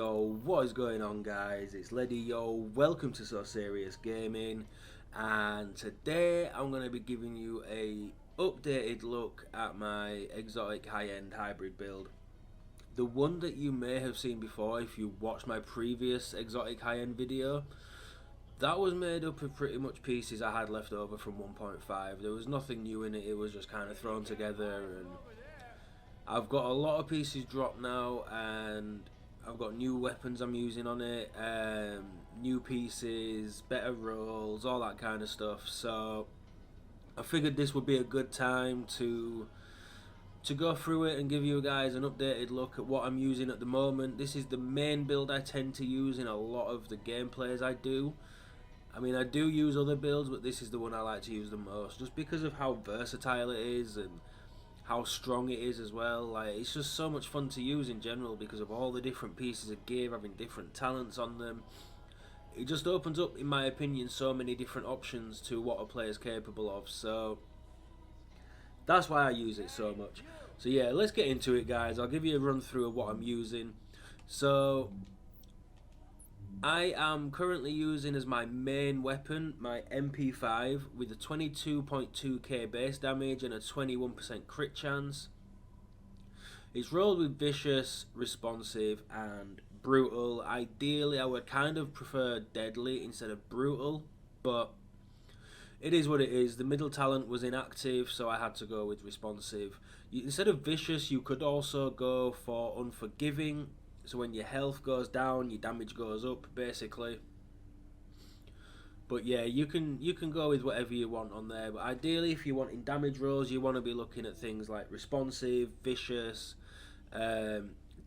Yo, what is going on, guys? It's Leddy. Yo, welcome to So Serious Gaming, and today I'm going to be giving you a updated look at my exotic high-end hybrid build. The one that you may have seen before if you watched my previous exotic high-end video. That was made up of pretty much pieces I had left over from 1.5. There was nothing new in it, it was just kind of thrown together, and I've got a lot of pieces dropped now, and I've got new weapons I'm using on it, new pieces, better rolls, all that kind of stuff. So I figured this would be a good time to go through it and give you guys an updated look at what I'm using at the moment. This is the main build I tend to use in a lot of the gameplays I do. I mean, I do use other builds, but this is the one I like to use the most, just because of how versatile it is and how strong it is as well. Like, it's just so much fun to use in general because of all the different pieces of gear having different talents on them. It just opens up, in my opinion, so many different options to what a player is capable of. So that's why I use it so much. So yeah, let's get into it, guys. I'll give you a run through of what I'm using. So I am currently using as my main weapon my MP5 with a 22.2k base damage and a 21% crit chance. It's rolled with vicious, responsive and brutal. Ideally I would kind of prefer deadly instead of brutal, but it is what it is. The middle talent was inactive, so I had to go with responsive. Instead of vicious, you could also go for unforgiving. So when your health goes down, your damage goes up, basically. But yeah, you can go with whatever you want on there. But ideally, if you're wanting damage rolls, you want to be looking at things like responsive, vicious,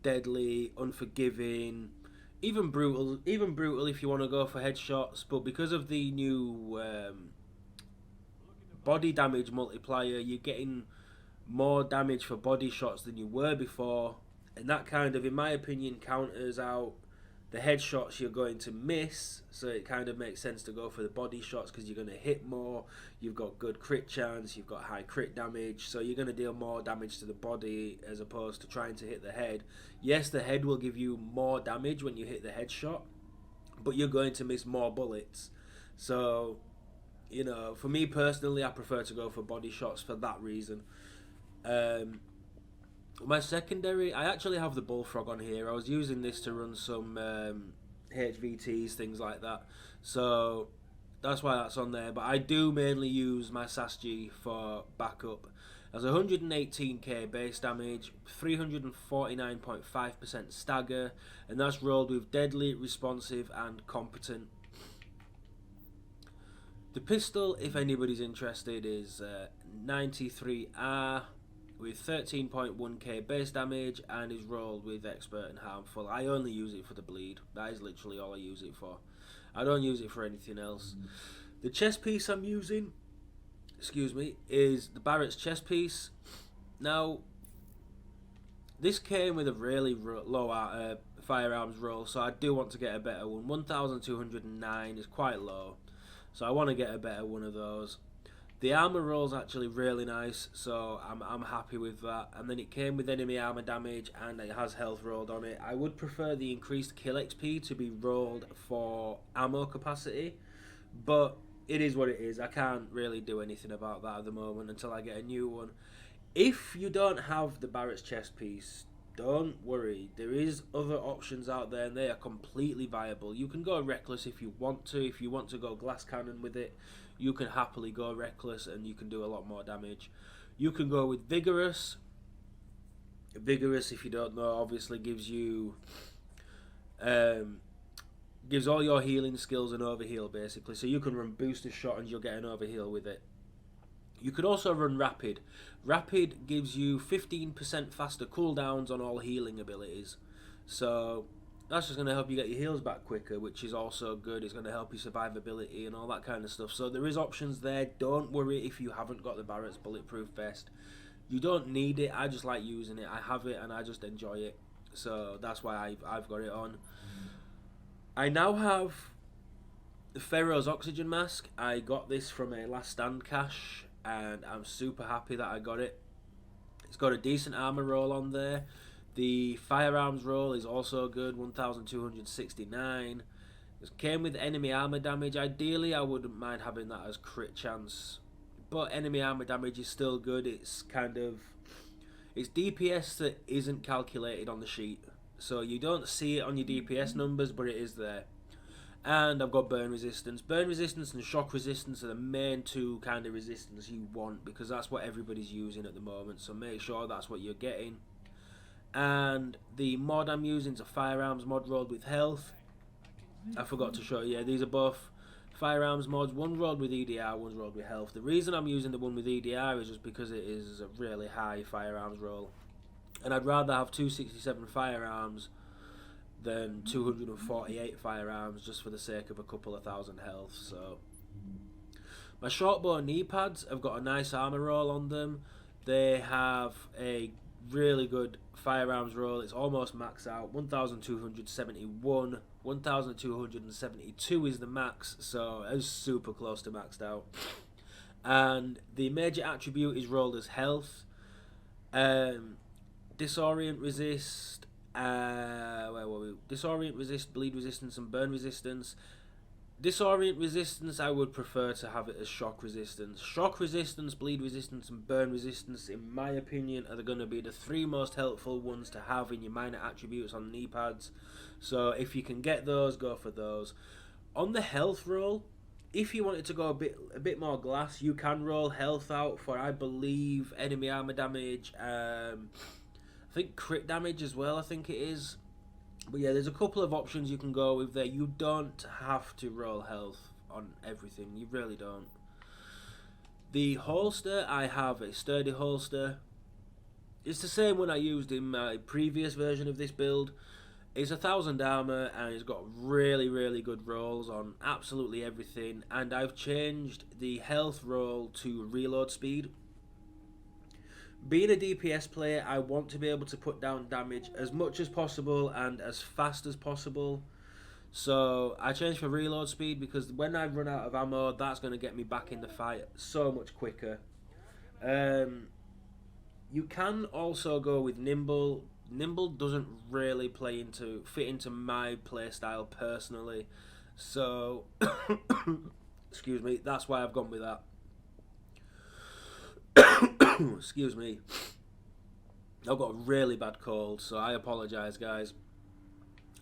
deadly, unforgiving, even brutal. Even brutal if you want to go for headshots. But because of the new body damage multiplier, you're getting more damage for body shots than you were before. And that kind of, in my opinion, counters out the headshots you're going to miss. So it kind of makes sense to go for the body shots because you're going to hit more. You've got good crit chance. You've got high crit damage. So you're going to deal more damage to the body as opposed to trying to hit the head. Yes, the head will give you more damage when you hit the headshot, but you're going to miss more bullets. So, you know, for me personally, I prefer to go for body shots for that reason. My secondary, I actually have the bullfrog on here. I was using this to run some HVTs, things like that. So that's why that's on there. But I do mainly use my Sasji for backup. Has 118k base damage, 349.5% stagger, and that's rolled with deadly, responsive, and competent. The pistol, if anybody's interested, is 93R. With 13.1k base damage and is rolled with expert and harmful. I only use it for the bleed. That is literally all I use it for. I don't use it for anything else. The chest piece I'm using, excuse me, is the Barrett's chest piece. Now, this came with a really low firearms roll, so I do want to get a better one. 1,209 is quite low, so I want to get a better one of those. The armor roll's actually really nice, so I'm happy with that. And then it came with enemy armor damage and it has health rolled on it. I would prefer the increased kill XP to be rolled for ammo capacity, but it is what it is. I can't really do anything about that at the moment until I get a new one. If you don't have the Barrett's chest piece, don't worry. There is other options out there and they are completely viable. You can go reckless if you want to. If you want to go glass cannon with it, you can happily go reckless and you can do a lot more damage. You can go with vigorous. Vigorous, if you don't know, obviously gives you gives all your healing skills an overheal basically. So you can run booster shot and you'll get an overheal with it. You could also run rapid. Rapid gives you 15% faster cooldowns on all healing abilities. So that's just going to help you get your heals back quicker, which is also good. It's going to help your survivability and all that kind of stuff. So there is options there. Don't worry if you haven't got the Barrett's bulletproof vest. You don't need it. I just like using it. I have it and I just enjoy it. So that's why I've got it on. I now have the Pharaoh's oxygen mask. I got this from a last stand cache and I'm super happy that I got it. It's got a decent armor roll on there. The firearms roll is also good, 1269. It came with enemy armor damage. Ideally, I wouldn't mind having that as crit chance, but enemy armor damage is still good. It's DPS that isn't calculated on the sheet, so you don't see it on your DPS numbers, but it is there. And I've got burn resistance. Burn resistance and shock resistance are the main two kind of resistance you want, because that's what everybody's using at the moment, so make sure that's what you're getting. And the mod I'm using is a firearms mod rolled with health. I forgot to show you, these are both firearms mods, one rolled with EDR, one's rolled with health. The reason I'm using the one with EDR is just because it is a really high firearms roll, and I'd rather have 267 firearms than 248 firearms, just for the sake of a couple of thousand health. So my shortbow knee pads have got a nice armor roll on them. They have a really good firearms roll. It's almost maxed out, 1271. 1272 is the max, so it's super close to maxed out. And the major attribute is rolled as health. Disorient resist, where were we? Disorient resist, bleed resistance, and burn resistance. Disorient resistance, I would prefer to have it as shock resistance. Shock resistance, bleed resistance, and burn resistance, in my opinion, are going to be the three most helpful ones to have in your minor attributes on knee pads. So if you can get those, go for those. On the health roll, if you wanted to go a bit more glass, you can roll health out for, I believe, enemy armor damage. I think crit damage as well, I think it is. But yeah, there's a couple of options you can go with there. You don't have to roll health on everything. You really don't. The holster, I have a sturdy holster. It's the same one I used in my previous version of this build. It's 1000 armor and it's got really, really good rolls on absolutely everything. And I've changed the health roll to reload speed. Being a DPS player, I want to be able to put down damage as much as possible and as fast as possible. So I changed for reload speed, because when I run out of ammo, that's going to get me back in the fight so much quicker. You can also go with nimble. Nimble doesn't really fit into my playstyle personally. So, excuse me, that's why I've gone with that. Excuse me, I've got a really bad cold, so I apologise, guys.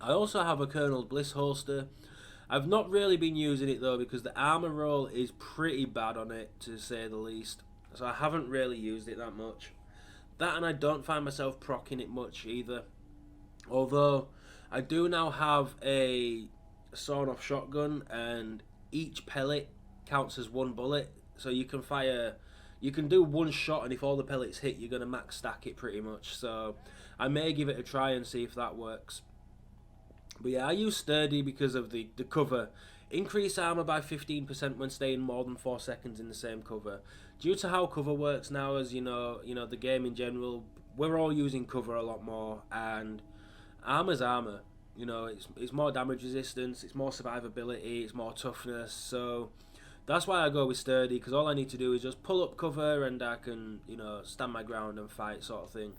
I also have a Colonel Bliss holster. I've not really been using it though, because the armor roll is pretty bad on it, to say the least, so I haven't really used it that much. That, and I don't find myself proccing it much either, although I do now have a sawn-off shotgun, and each pellet counts as one bullet, so you can do one shot, and if all the pellets hit, you're going to max stack it pretty much. So I may give it a try and see if that works. But yeah, I use sturdy because of the cover. Increase armor by 15% when staying more than 4 seconds in the same cover. Due to how cover works now, as you know the game in general, we're all using cover a lot more, and armor's armor. It's more damage resistance, it's more survivability, it's more toughness. So that's why I go with sturdy, because all I need to do is just pull up cover and I can, stand my ground and fight, sort of thing.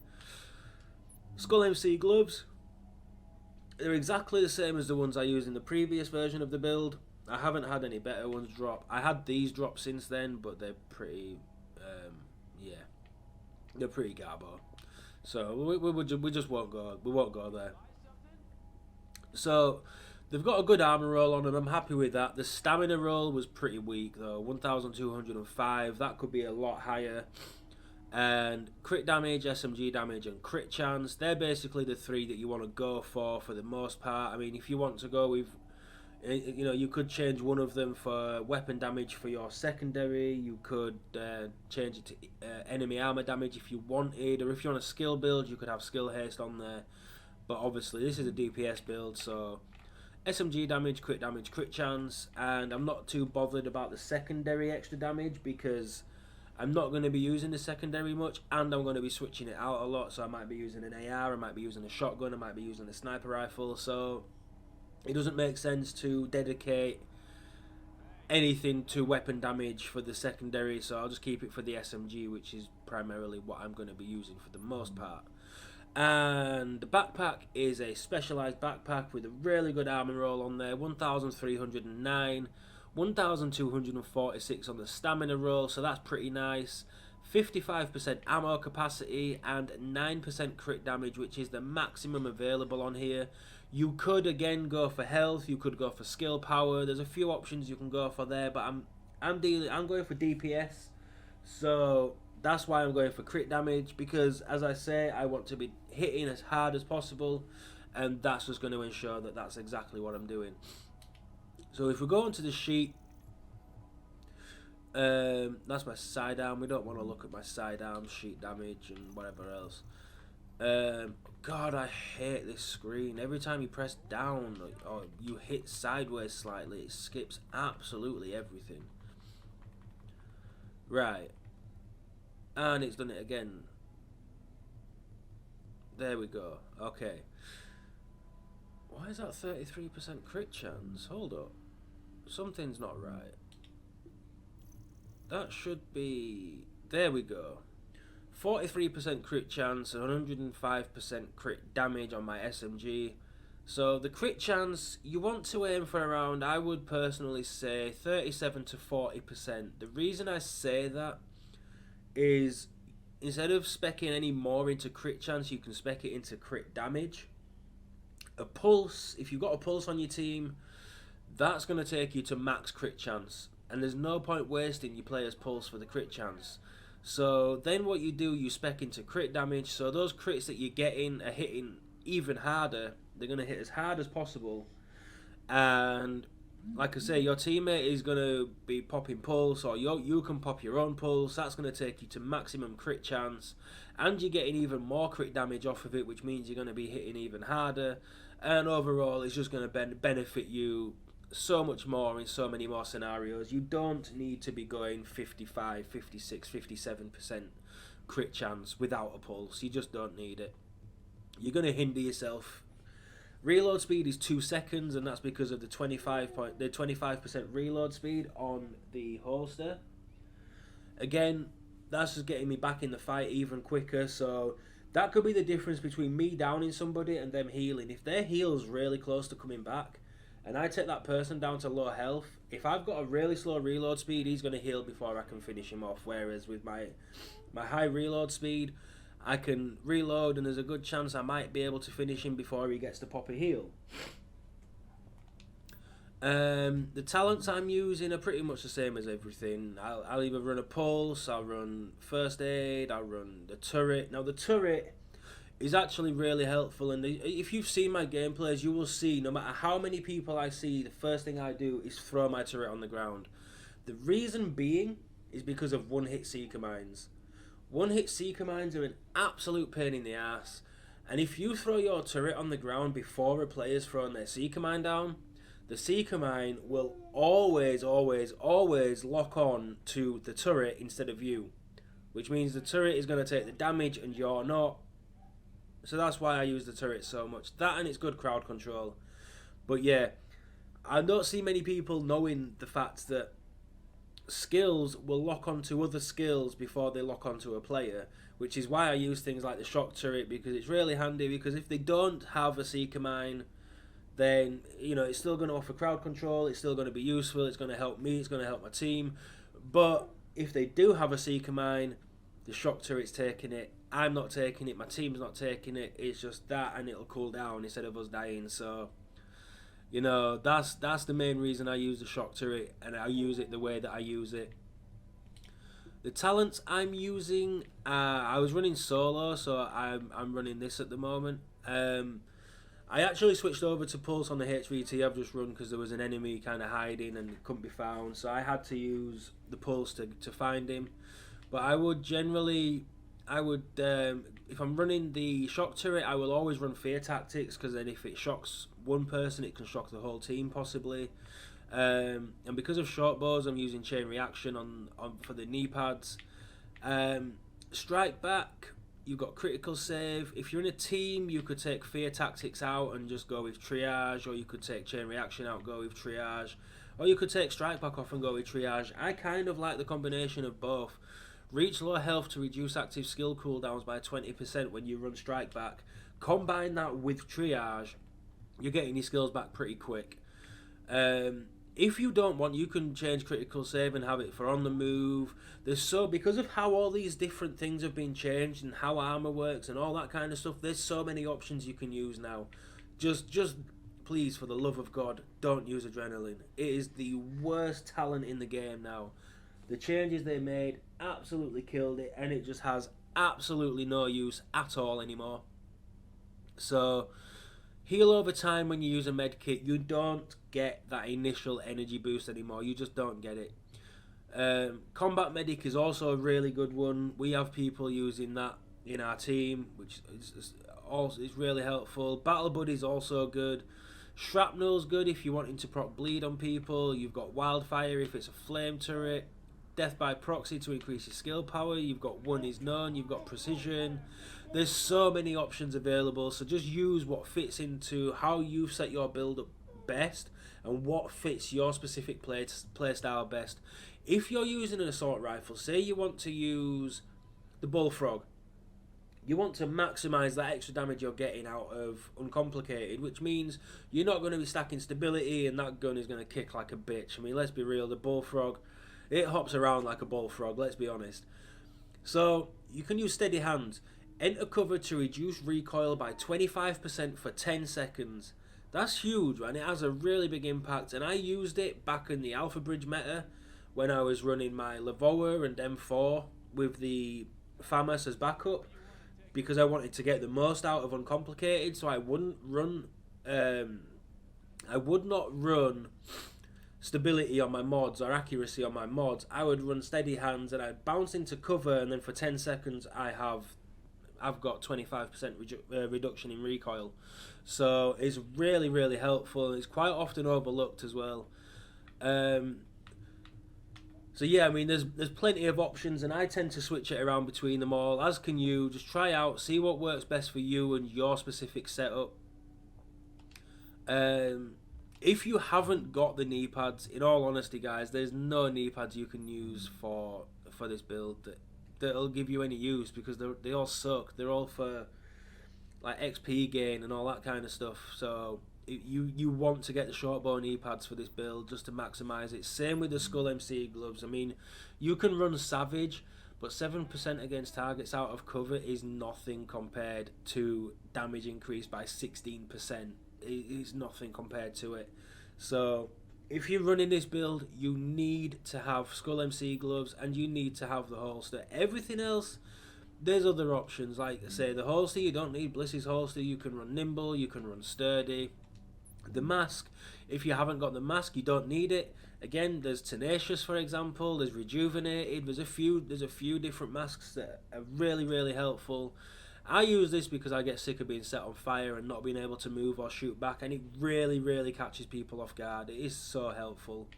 Skull MC gloves. They're exactly the same as the ones I used in the previous version of the build. I haven't had any better ones drop. I had these drop since then, but they're pretty, they're pretty garbo. So we just won't go there. So they've got a good armor roll on them. I'm happy with that. The stamina roll was pretty weak though, 1205. That could be a lot higher. And crit damage, SMG damage, and crit chance, they're basically the three that you want to go for the most part. I mean, if you want to go with, you could change one of them for weapon damage for your secondary. You could change it to enemy armor damage if you wanted, or if you want a skill build, you could have skill haste on there. But obviously, this is a DPS build, so SMG damage, crit chance, and I'm not too bothered about the secondary extra damage, because I'm not going to be using the secondary much, and I'm going to be switching it out a lot. So I might be using an AR, I might be using a shotgun, I might be using a sniper rifle. So it doesn't make sense to dedicate anything to weapon damage for the secondary. So I'll just keep it for the SMG, which is primarily what I'm going to be using for the most part. And the backpack is a specialised backpack with a really good armor roll on there, 1,309, 1,246 on the stamina roll, so that's pretty nice. 55% ammo capacity and 9% crit damage, which is the maximum available on here. You could again go for health, you could go for skill power. There's a few options you can go for there, but I'm going for DPS. So that's why I'm going for crit damage, because as I say, I want to be hitting as hard as possible, and that's just going to ensure that that's exactly what I'm doing. So if we go onto the sheet, that's my sidearm. We don't want to look at my sidearm, sheet damage and whatever else. God, I hate this screen. Every time you press down or you hit sideways slightly, it skips absolutely everything. Right. And it's done it again. There we go. Okay. Why is that 33% crit chance? Hold up. Something's not right. That should be... There we go. 43% crit chance and 105% crit damage on my SMG. So the crit chance, you want to aim for around, I would personally say, 37 to 40%. The reason I say that is, instead of speccing any more into crit chance, you can spec it into crit damage. A pulse, if you've got a pulse on your team, that's going to take you to max crit chance. And there's no point wasting your player's pulse for the crit chance. So then what you do, you spec into crit damage. So those crits that you're getting are hitting even harder. They're going to hit as hard as possible. And like I say, your teammate is going to be popping pulse, or you can pop your own pulse. That's going to take you to maximum crit chance. And you're getting even more crit damage off of it, which means you're going to be hitting even harder. And overall, it's just going to benefit you so much more in so many more scenarios. You don't need to be going 55, 56, 57% crit chance without a pulse. You just don't need it. You're going to hinder yourself. Reload speed is 2 seconds, and that's because of the 25% reload speed on the holster. Again, that's just getting me back in the fight even quicker. So that could be the difference between me downing somebody and them healing. If their heal's really close to coming back, and I take that person down to low health, if I've got a really slow reload speed, he's going to heal before I can finish him off. Whereas with my high reload speed, I can reload and there's a good chance I might be able to finish him before he gets to pop a heal. The talents I'm using are pretty much the same as everything. I'll either run a pulse, I'll run first aid, I'll run the turret. Now the turret is actually really helpful, and if you've seen my gameplays, you will see no matter how many people I see, the first thing I do is throw my turret on the ground. The reason being is because of one-hit seeker mines. One-hit seeker mines are an absolute pain in the ass, and if you throw your turret on the ground before a player's thrown their seeker mine down, the seeker mine will always lock on to the turret instead of you, which means the turret is going to take the damage and you're not. So that's why I use the turret so much. That and it's good crowd control. But yeah, I don't see many people knowing the fact that skills will lock onto other skills before they lock onto a player, which is why I use things like the shock turret, because it's really handy, because if they don't have a seeker mine, then it's still going to offer crowd control, it's still going to be useful, it's going to help me, it's going to help my team. But if they do have a seeker mine, the shock turret's taking it, I'm not taking it, my team's not taking it, it's just that, and it'll cool down instead of us dying. So that's the main reason I use the shock turret, and I use it the way that I use it. The talents I'm using, I was running solo, so I'm running this at the moment. I actually switched over to pulse on the HVT I've just run because there was an enemy kind of hiding and couldn't be found, so I had to use the pulse to find him. But I would if I'm running the shock turret, I will always run fear tactics, because then if it shocks one person, it can shock the whole team possibly. And because of short bows, I'm using chain reaction on for the knee pads. Strike back, you've got critical save. If you're in a team, you could take fear tactics out and just go with triage, or you could take chain reaction out, go with triage, or you could take strike back off and go with triage. I kind of like the combination of both. Reach low health to reduce active skill cooldowns by 20% when you run strike back. Combine that with triage, you're getting your skills back pretty quick. If you don't want, you can change critical save and have it for on the move. Because of how all these different things have been changed and how armor works and all that kind of stuff, there's so many options you can use now. Just please, for the love of God, don't use adrenaline. It is the worst talent in the game now. The changes they made absolutely killed it, and it just has absolutely no use at all anymore. So heal over time when you use a med kit. You don't get that initial energy boost anymore. You just don't get it. Combat medic is also a really good one. We have people using that in our team, which is really helpful. Battle buddy is also good. Shrapnel's good if you're wanting to proc bleed on people. You've got wildfire if it's a flame turret. Death by proxy to increase your skill power. You've got one is known. You've got precision. There's so many options available, so just use what fits into how you've set your build up best and what fits your specific play style best. If you're using an assault rifle, say you want to use the bullfrog, you want to maximise that extra damage you're getting out of uncomplicated, which means you're not going to be stacking stability and that gun is going to kick like a bitch. I mean, let's be real, the bullfrog, it hops around like a bullfrog, let's be honest. So you can use steady hands. Enter cover to reduce recoil by 25% for 10 seconds. That's huge, and it has a really big impact, and I used it back in the Alpha Bridge meta when I was running my Lavoa and M4 with the FAMAS as backup, because I wanted to get the most out of uncomplicated, so I would not run stability on my mods or accuracy on my mods. I would run steady hands and I'd bounce into cover, and then for 10 seconds I've got 25% reduction in recoil. So it's really, really helpful. It's quite often overlooked as well. So yeah, I mean, there's plenty of options, and I tend to switch it around between them all, as can you. Just try out, see what works best for you and your specific setup. If you haven't got the knee pads, in all honesty, guys, there's no knee pads you can use for this build that'll give you any use, because they all suck. They're all for like XP gain and all that kind of stuff. So you want to get the short bow knee pads for this build just to maximise it. Same with the Skull MC gloves. I mean, you can run Savage, but 7% against targets out of cover is nothing compared to damage increase by 16%. It's nothing compared to it. So if you're running this build, you need to have Skull MC gloves and you need to have the holster. Everything else, there's other options. Like I say, the holster, you don't need Bliss's holster. You can run Nimble, you can run Sturdy. The mask, if you haven't got the mask, you don't need it. Again, there's Tenacious, for example. There's Rejuvenated. There's a few different masks that are really, really helpful. I use this because I get sick of being set on fire and not being able to move or shoot back, and it really, really catches people off guard. It is so helpful.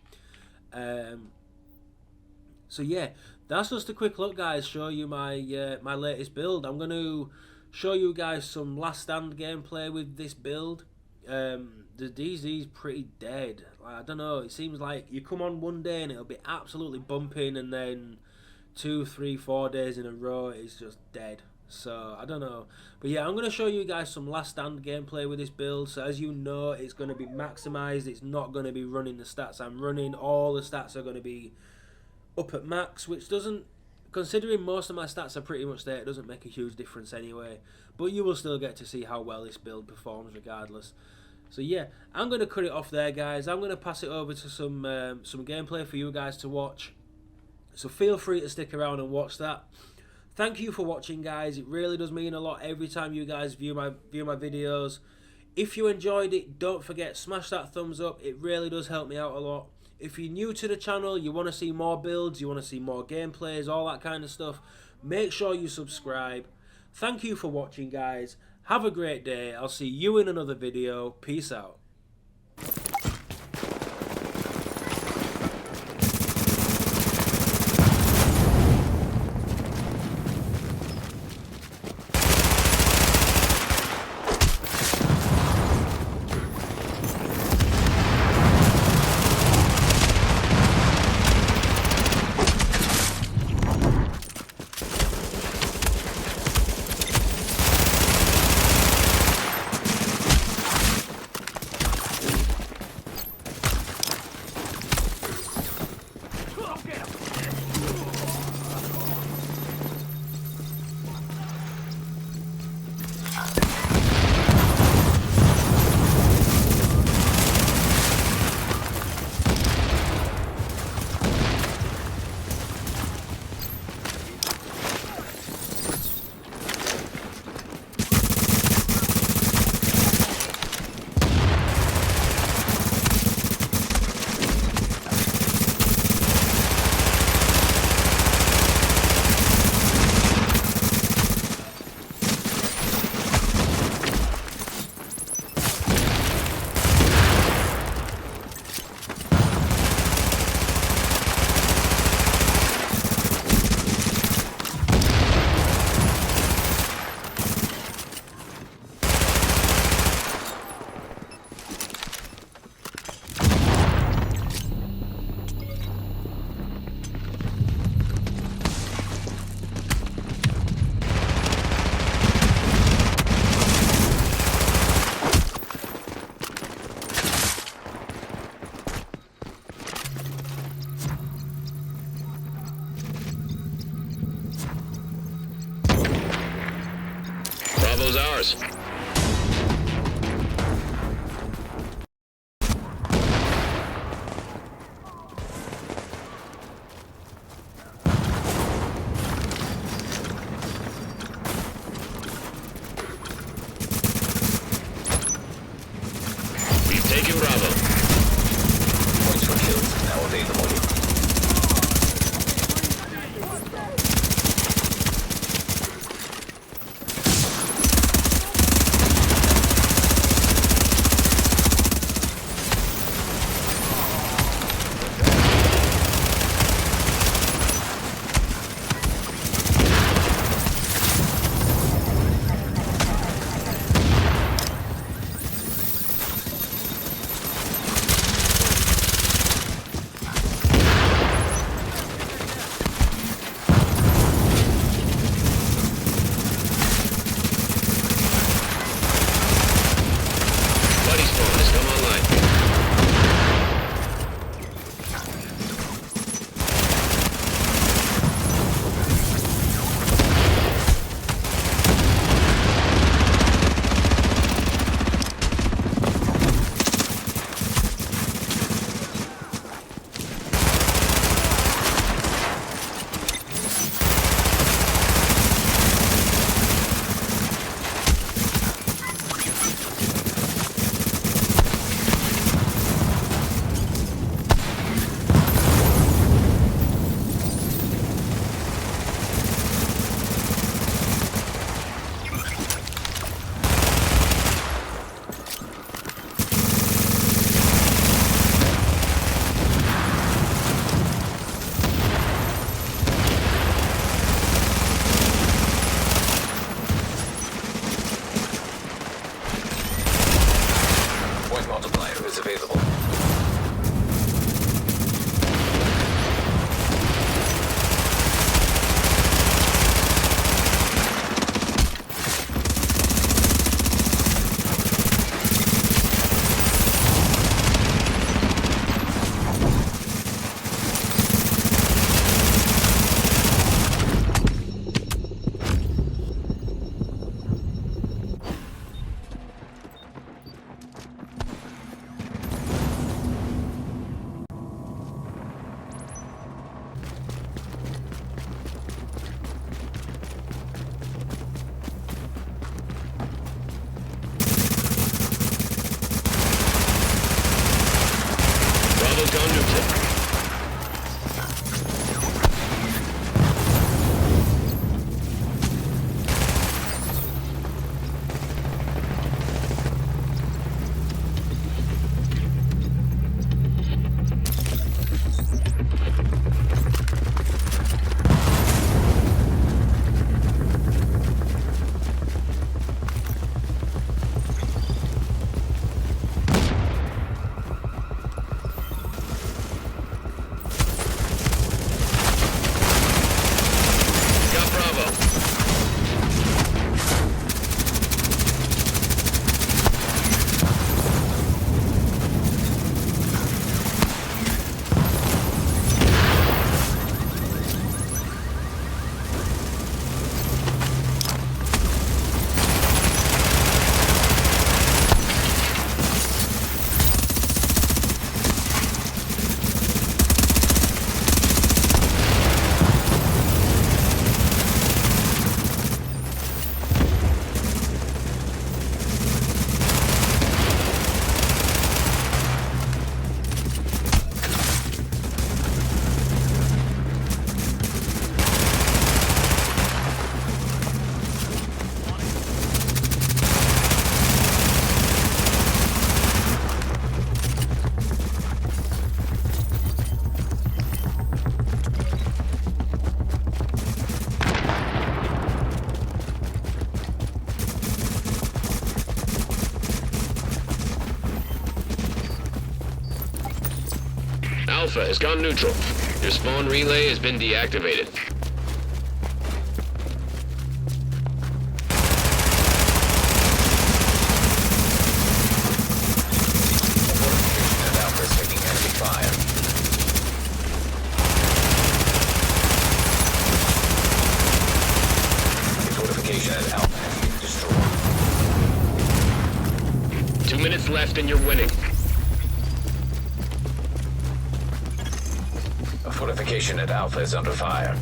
So yeah, that's just a quick look, guys. Show you my my latest build. I'm going to show you guys some Last Stand gameplay with this build. The DZ is pretty dead. I don't know. It seems like you come on one day and it'll be absolutely bumping, and then 2, 3, 4 days in a row it's just dead. So I don't know, but yeah, I'm going to show you guys some Last Stand gameplay with this build. So as you know, it's going to be maximized. It's not going to be running the stats I'm running. All the stats are going to be up at max, which doesn't, considering most of my stats are pretty much there, it doesn't make a huge difference anyway. But you will still get to see how well this build performs regardless. So yeah, I'm going to cut it off there, guys. I'm going to pass it over to some gameplay for you guys to watch. So feel free to stick around and watch that. Thank you for watching, guys. It really does mean a lot every time you guys view my videos. If you enjoyed it, don't forget, smash that thumbs up. It really does help me out a lot. If you're new to the channel, you want to see more builds, you want to see more gameplays, all that kind of stuff, make sure you subscribe. Thank you for watching, guys. Have a great day. I'll see you in another video. Peace out. ours. We've taken Bravo. Points for kills now available. Multiplier is available. Bravo's gone neutral. Alpha has gone neutral. Your spawn relay has been deactivated. And Alpha is taking enemy fire. The fortification at Alpha has been destroyed. left and you're winning. A fortification at Alpha is under fire.